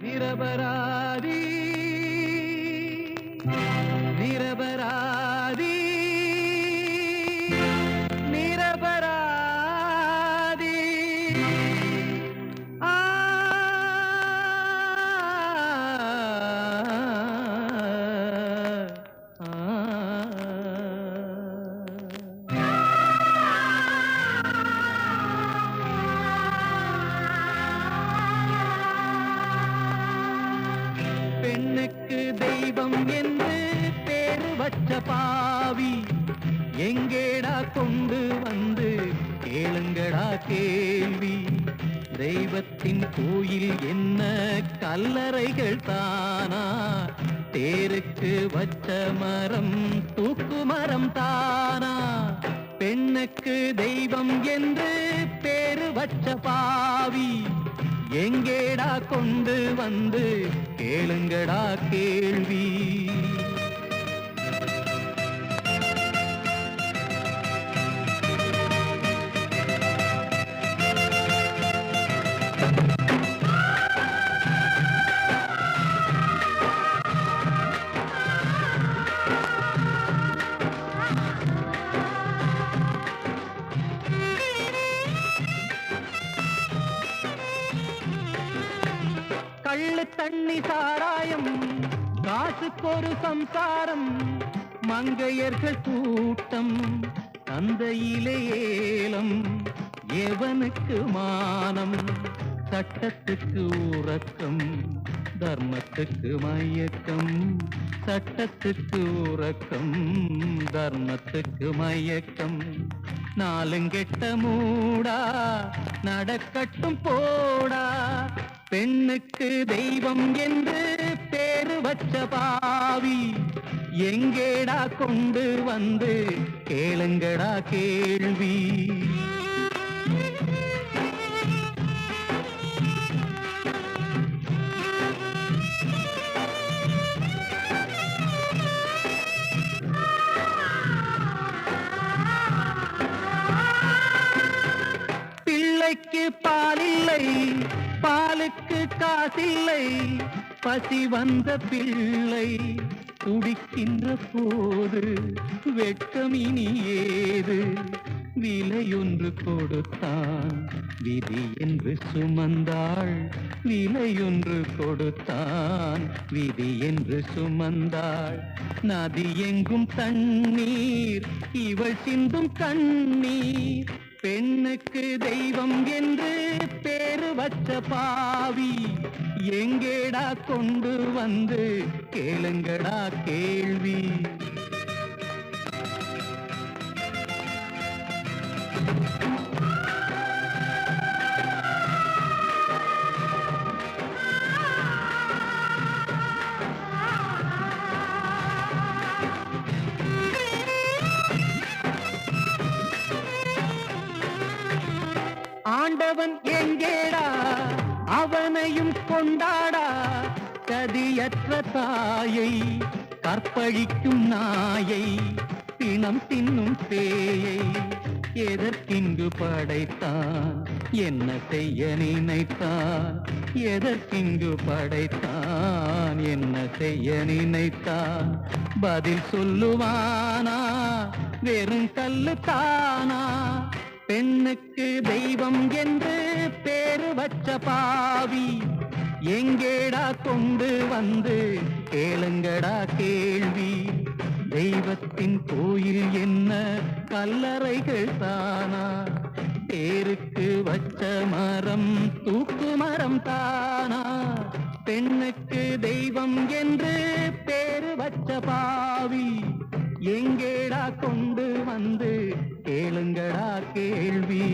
நிரபராதி நிரபராதி நிரபராதி ஆ பெண்ணுக்கு தெய்வம் என்று பேரு வச்ச பாவி எங்கேடா கொண்டு வந்து கேளுங்கடா கேள்வி. தெய்வத்தின் கோயில் என்ன கல்லறைகள் தானா, தேருக்கு வச்ச மரம் தூக்கு மரம் தானா. பெண்ணுக்கு தெய்வம் என்று பேரு வச்ச பாவி எங்கேடா கொண்டு வந்து கேளுங்கடா கேள்வி. கள்ளு தண்ணி சாராயம் காசுக்கொரு சம்சாரம், மங்கையர்கள் கூட்டம் தந்தையிலே ஏலம். எவனுக்கு மானம், சட்டத்துக்கு உறக்கம், தர்மத்துக்கு மயக்கம். சட்டத்துக்கு உறக்கம், தர்மத்துக்கு மயக்கம். நாலுங்கெட்ட மூடா நடக்கட்டும் போடா. பெண்ணுக்கு தெய்வம் என்று பேரு வச்ச பாவி எங்கேடா கொண்டு வந்து கேளுங்கடா கேள்வி. பிள்ளைக்கு பாலில்லை, பாலுக்கு காசில்லை. பசி வந்த பிள்ளை துடிக்கின்ற போது வெட்கமினி ஏது. விலையொன்று கொடுத்தான் விதி என்று சுமந்தாள், விலையொன்று கொடுத்தான் விதி என்று சுமந்தாள். நதி எங்கும் தண்ணீர், இவள் சிந்தும் கண்ணீர். பெண்ணுக்கு தெய்வம் என்று பேரு வச்ச பாவி எங்கேடா கொண்டு வந்து கேளுங்கடா கேள்வி. ஆண்டவன் எங்கேடா, அவனையும் கொண்டாடா. கதியற்ற தாயை கற்பழிக்கும் நாயை, பிணம் தின்னும் பேயை எதற்கிங்கு படைத்தான், என்ன செய்ய நினைத்தான். எதற்கிங்கு படைத்தான், என்ன செய்ய நினைத்தான். பதில் சொல்லுவானா, வெறும் கல்லு தானா. பெண்ணுக்கு தெய்வம் என்று பேரு வச்ச பாவி எங்கேடா கொண்டு வந்து கேளுங்கடா கேள்வி. தெய்வத்தின் கோயில் என்ன கல்லறைகள் தானா, தேருக்கு வச்ச மரம் தூக்கு மரம் தானா. பெண்ணுக்கு தெய்வம் என்று பேரு வச்ச பாவி எங்கேடா கொண்டு வந்து கேளுங்கடா கேள்வி.